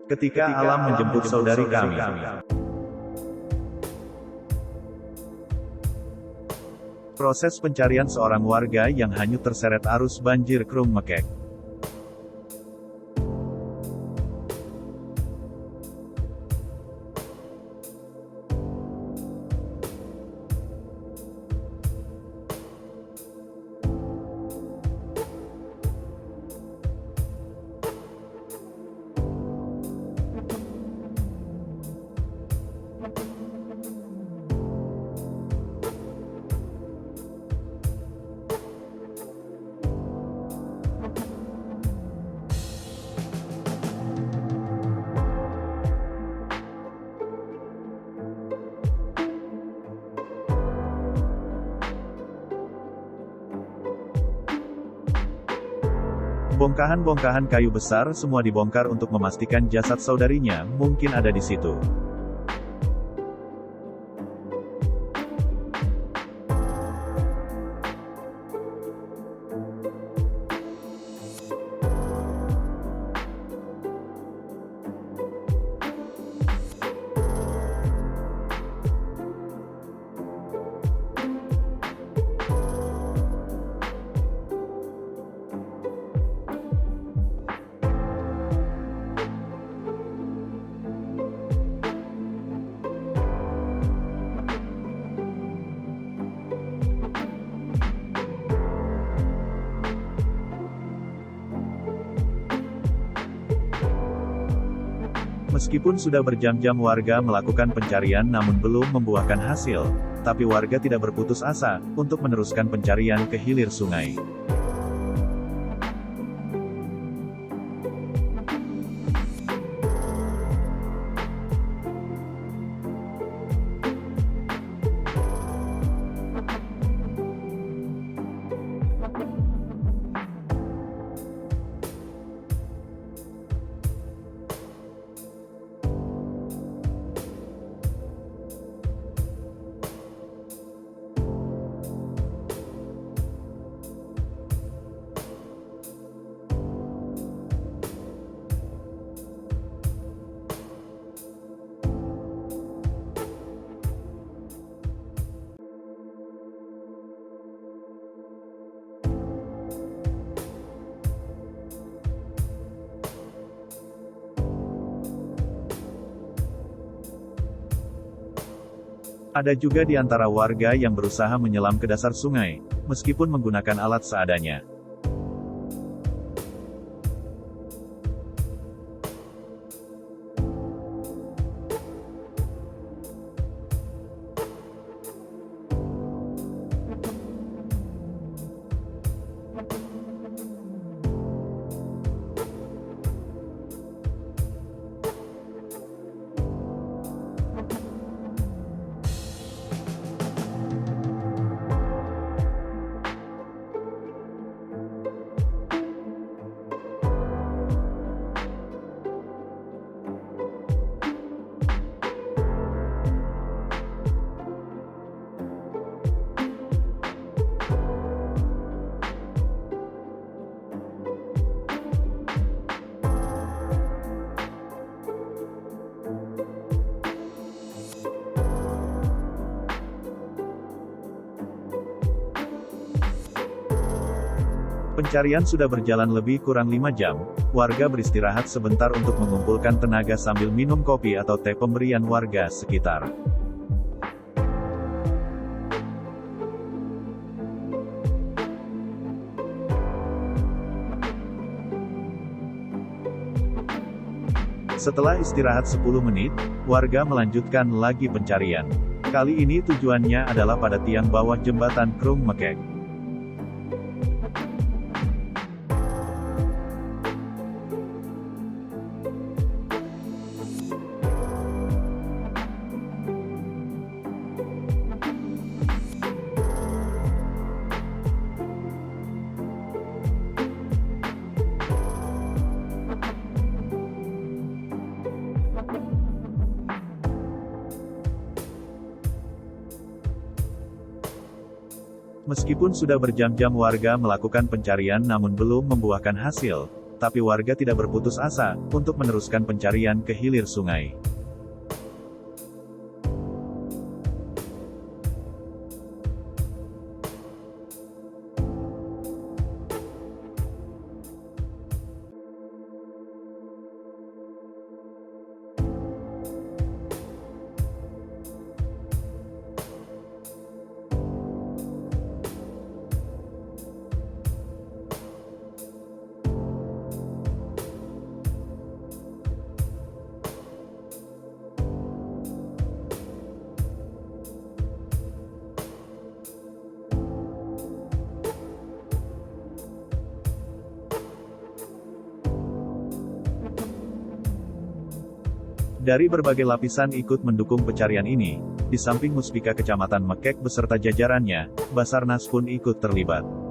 Ketika alam menjemput saudari kami. Proses pencarian seorang warga yang hanyut terseret arus banjir Krung Mekek. Bongkahan-bongkahan kayu besar semua dibongkar untuk memastikan jasad saudarinya mungkin ada di situ. Meskipun sudah berjam-jam warga melakukan pencarian namun belum membuahkan hasil, tapi warga tidak berputus asa untuk meneruskan pencarian ke hilir sungai. Ada juga di antara warga yang berusaha menyelam ke dasar sungai, meskipun menggunakan alat seadanya. Pencarian sudah berjalan lebih kurang 5 jam, warga beristirahat sebentar untuk mengumpulkan tenaga sambil minum kopi atau teh pemberian warga sekitar. Setelah istirahat 10 menit, warga melanjutkan lagi pencarian. Kali ini tujuannya adalah pada tiang bawah jembatan Krung Mekek. Meskipun sudah berjam-jam warga melakukan pencarian namun belum membuahkan hasil, Tapi warga tidak berputus asa untuk meneruskan pencarian ke hilir sungai. Dari berbagai lapisan ikut mendukung pencarian ini. Di samping Muspika Kecamatan Mekek beserta jajarannya, Basarnas pun ikut terlibat.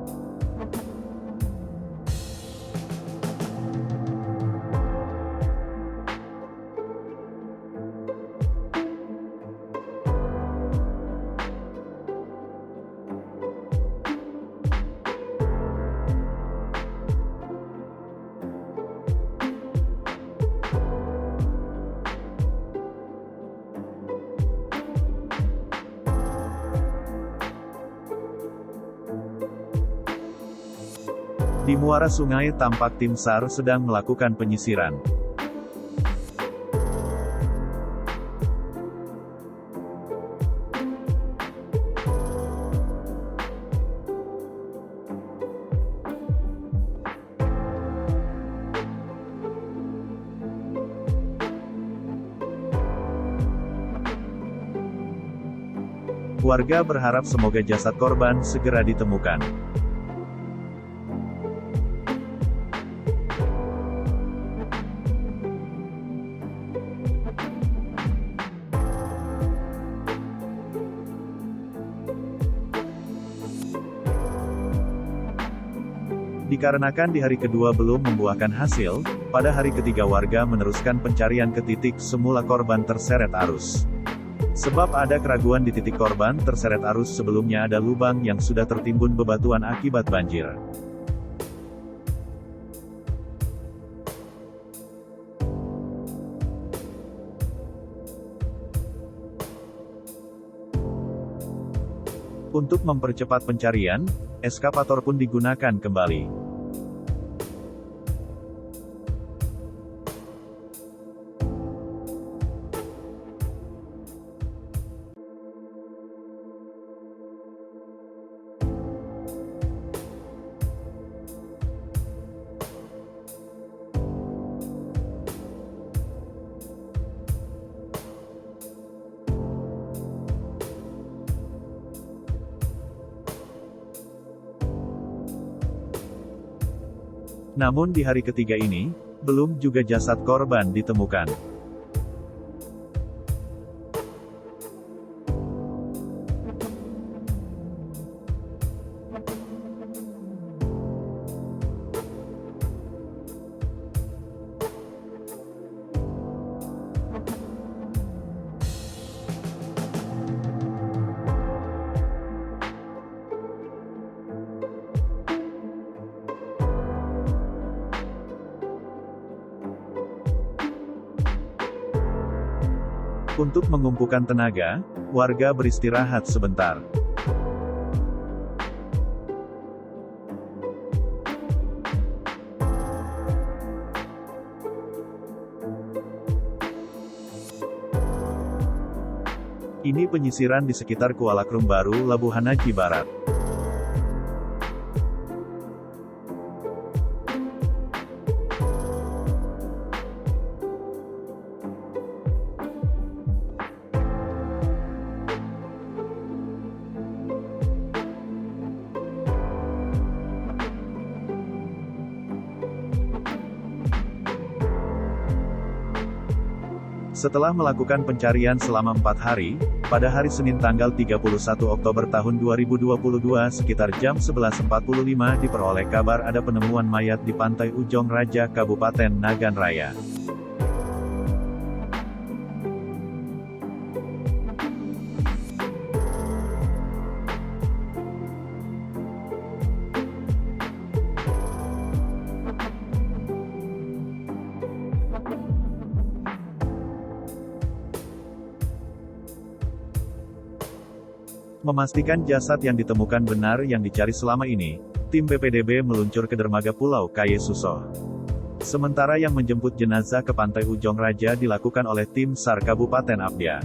Di muara sungai tampak tim SAR sedang melakukan penyisiran. Warga berharap semoga jasad korban segera ditemukan. Dikarenakan di hari kedua belum membuahkan hasil, pada hari ketiga warga meneruskan pencarian ke titik semula korban terseret arus. Sebab ada keraguan di titik korban terseret arus sebelumnya ada lubang yang sudah tertimbun bebatuan akibat banjir. Untuk mempercepat pencarian, eskavator pun digunakan kembali. Namun di hari ketiga ini, belum juga jasad korban ditemukan. Untuk mengumpulkan tenaga, warga beristirahat sebentar. Ini penyisiran di sekitar Kuala Krum Baru, Labuhan Haji Barat. Setelah melakukan pencarian selama 4 hari, pada hari Senin tanggal 31 Oktober tahun 2022 sekitar jam 11.45 diperoleh kabar ada penemuan mayat di Pantai Ujong Raja, Kabupaten Nagan Raya. Memastikan jasad yang ditemukan benar yang dicari selama ini, tim BPDB meluncur ke dermaga Pulau Kaye Susoh. Sementara yang menjemput jenazah ke Pantai Ujong Raja dilakukan oleh tim SAR Kabupaten Abdia.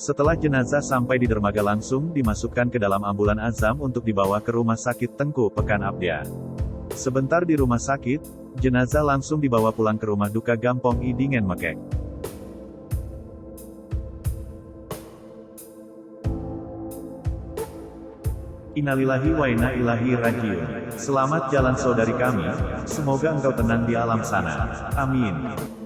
Setelah jenazah sampai di dermaga langsung dimasukkan ke dalam ambulan Azam untuk dibawa ke Rumah Sakit Tengku Pekan Abdia. Sebentar di rumah sakit, jenazah langsung dibawa pulang ke rumah duka Gampong Idingen Mekek. Innalillahi wa inna ilaihi rajiun. Selamat jalan saudari kami, semoga engkau tenang di alam sana. Amin.